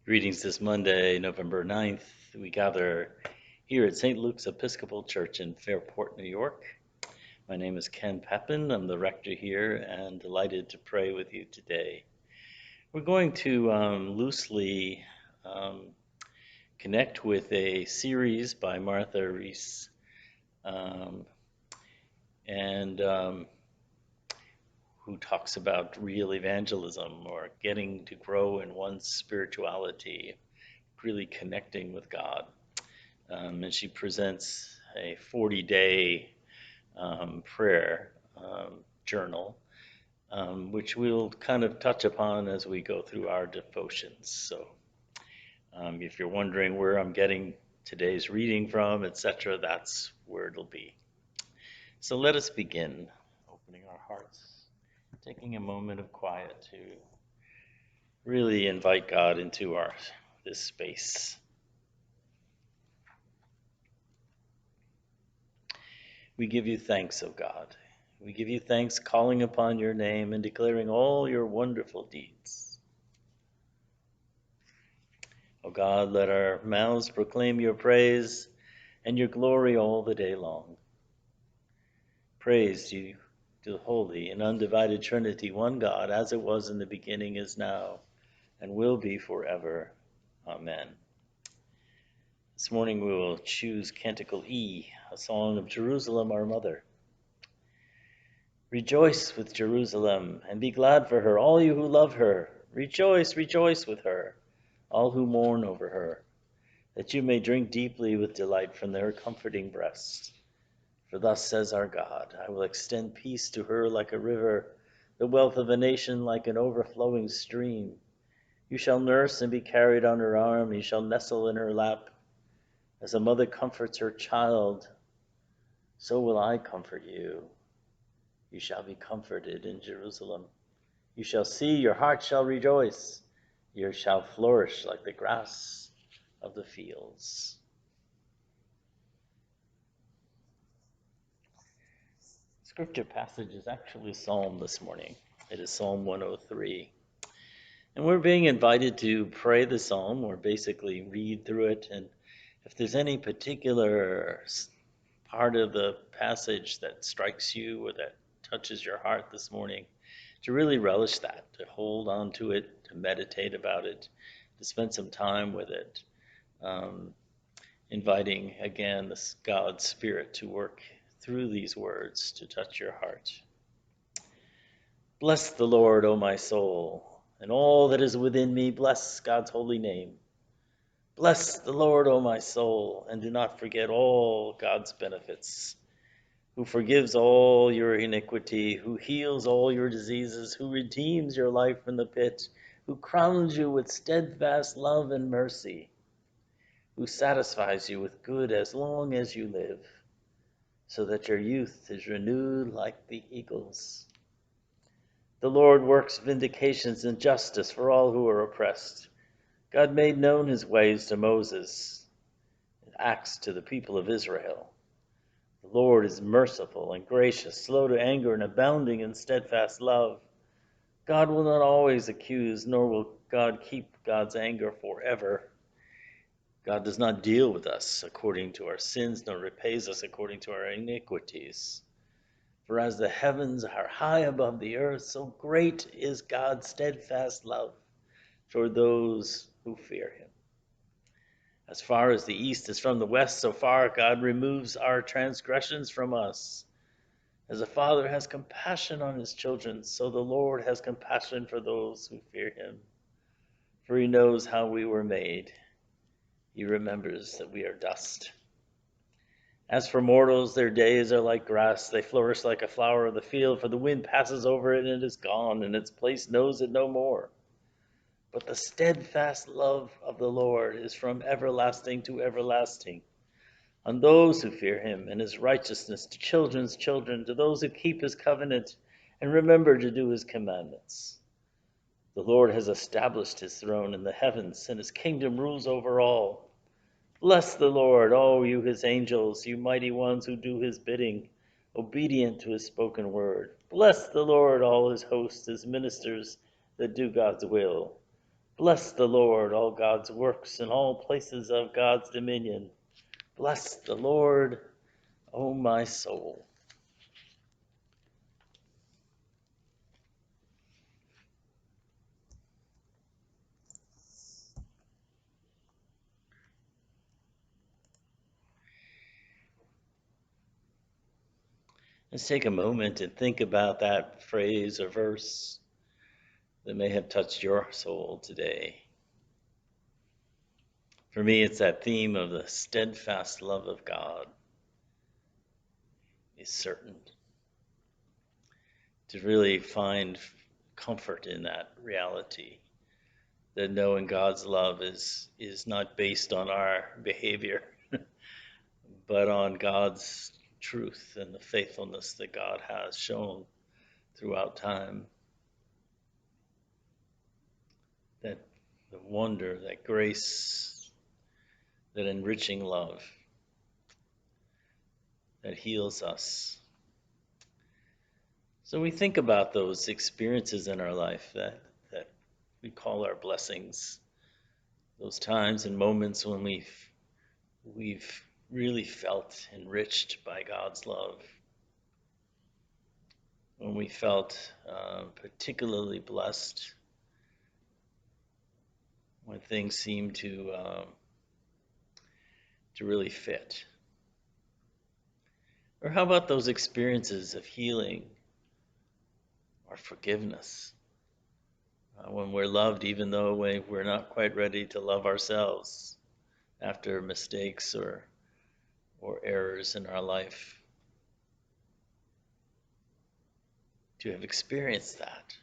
Greetings this Monday, November 9th. We gather here at St. Luke's Episcopal Church in Fairport, New York. My name is Ken Pepin. I'm the rector here and delighted to pray with you today. We're going to loosely connect with a series by Martha Reese and who talks about real evangelism or getting to grow in one's spirituality, really connecting with God. And she presents a 40-day prayer journal, which we'll kind of touch upon as we go through our devotions. So if you're wondering where I'm getting today's reading from, etc., that's where it'll be. So let us begin, opening our hearts, taking a moment of quiet to really invite God into this space. We give you thanks, O God. We give you thanks, calling upon your name and declaring all your wonderful deeds. O God, let our mouths proclaim your praise and your glory all the day long. Praise you to the holy and undivided Trinity, one God, as it was in the beginning, is now, and will be forever. Amen. This morning we will choose Canticle E, a song of Jerusalem, our mother. Rejoice with Jerusalem, and be glad for her, all you who love her. Rejoice, rejoice with her, all who mourn over her, that you may drink deeply with delight from their comforting breast. For thus says our God, I will extend peace to her like a river, the wealth of a nation like an overflowing stream. You shall nurse and be carried on her arm, you shall nestle in her lap. As a mother comforts her child, so will I comfort you. You shall be comforted in Jerusalem. You shall see, your heart shall rejoice. You shall flourish like the grass of the fields. Scripture passage is actually a psalm this morning. It is Psalm 103. And we're being invited to pray the psalm, or basically read through it. And if there's any particular part of the passage that strikes you or that touches your heart this morning, to really relish that, to hold on to it, to meditate about it, to spend some time with it, inviting again this God's Spirit to work through these words to touch your heart. Bless the Lord, O my soul, and all that is within me, bless God's holy name. Bless the Lord, O my soul, and do not forget all God's benefits, who forgives all your iniquity, who heals all your diseases, who redeems your life from the pit, who crowns you with steadfast love and mercy, who satisfies you with good as long as you live, so that your youth is renewed like the eagles. The Lord works vindications and justice for all who are oppressed. God made known his ways to Moses, and acts to the people of Israel. The Lord is merciful and gracious, slow to anger and abounding in steadfast love. God will not always accuse, nor will God keep God's anger forever. God does not deal with us according to our sins, nor repays us according to our iniquities. For as the heavens are high above the earth, so great is God's steadfast love toward those who fear him. As far as the east is from the west, so far God removes our transgressions from us. As a father has compassion on his children, so the Lord has compassion for those who fear him. For he knows how we were made. He remembers that we are dust. As for mortals, their days are like grass. They flourish like a flower of the field, for the wind passes over it and it is gone, and its place knows it no more. But the steadfast love of the Lord is from everlasting to everlasting, on those who fear him, and his righteousness to children's children, to those who keep his covenant and remember to do his commandments. The Lord has established his throne in the heavens, and his kingdom rules over all. Bless the Lord, all you his angels, you mighty ones who do his bidding, obedient to his spoken word. Bless the Lord, all his hosts, his ministers that do God's will. Bless the Lord, all God's works and all places of God's dominion. Bless the Lord, O my soul. Let's take a moment and think about that phrase or verse that may have touched your soul today. For me, it's that theme of the steadfast love of God is certain. To really find comfort in that reality, that knowing God's love is not based on our behavior, but on God's truth and the faithfulness that God has shown throughout time. That the wonder, that grace, that enriching love that heals us. So we think about those experiences in our life that we call our blessings, those times and moments when we've really felt enriched by God's love, when we felt particularly blessed, when things seemed to really fit. Or how about those experiences of healing or forgiveness, when we're loved even though we're not quite ready to love ourselves after mistakes or errors in our life? To have experienced that,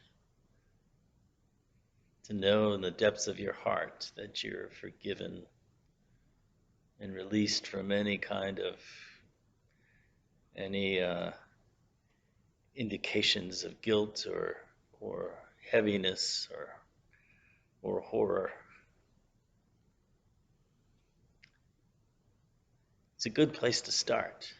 to know in the depths of your heart that you're forgiven and released from any kind of any indications of guilt or heaviness or horror. It's a good place to start.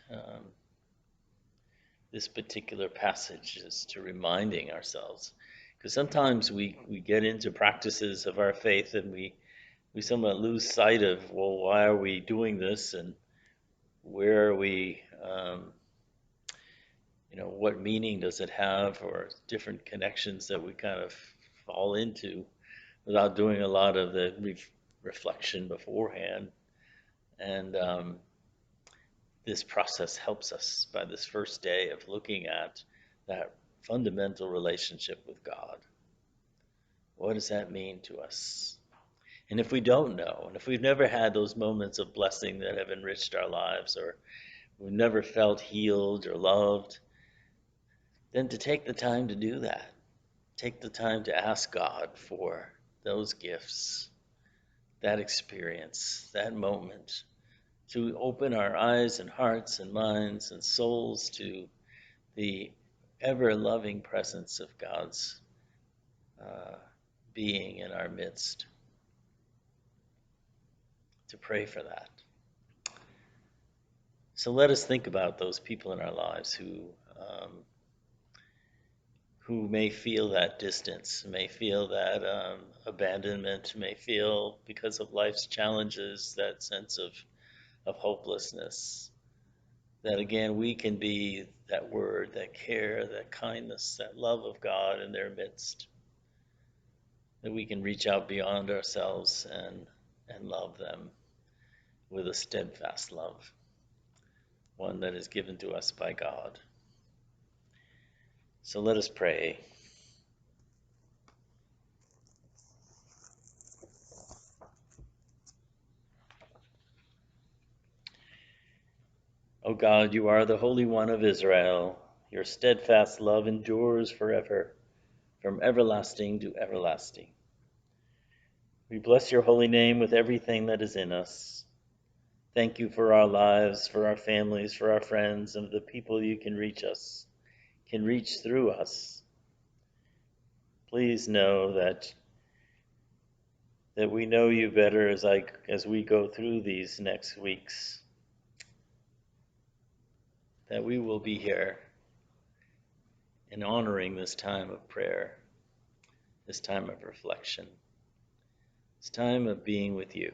This particular passage is to reminding ourselves, because sometimes we get into practices of our faith and we somewhat lose sight of, well, why are we doing this, and where are we, what meaning does it have, or different connections that we kind of fall into without doing a lot of the reflection beforehand. And this process helps us by this first day of looking at that fundamental relationship with God. What does that mean to us? And if we don't know, and if we've never had those moments of blessing that have enriched our lives, or we've never felt healed or loved, then to take the time to do that. Take the time to ask God for those gifts, that experience, that moment, to open our eyes and hearts and minds and souls to the ever-loving presence of God's being in our midst. To pray for that. So let us think about those people in our lives who may feel that distance, may feel that abandonment, may feel, because of life's challenges, that sense of hopelessness. That again, we can be that word, that care, that kindness, that love of God in their midst. That we can reach out beyond ourselves and love them with a steadfast love, one that is given to us by God. So let us pray. O God, you are the Holy One of Israel. Your steadfast love endures forever, from everlasting to everlasting. We bless your holy name with everything that is in us. Thank you for our lives, for our families, for our friends, and the people you can reach through us. Please know that we know you better as we go through these next weeks, that we will be here in honoring this time of prayer, this time of reflection. this time of being with you.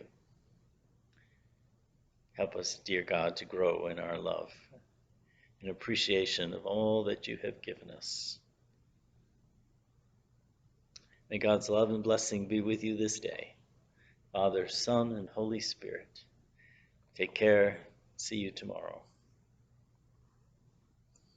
Help us, dear God, to grow in our love and appreciation of all that you have given us. May God's love and blessing be with you this day. Father, Son, and Holy Spirit. Take care. See you tomorrow.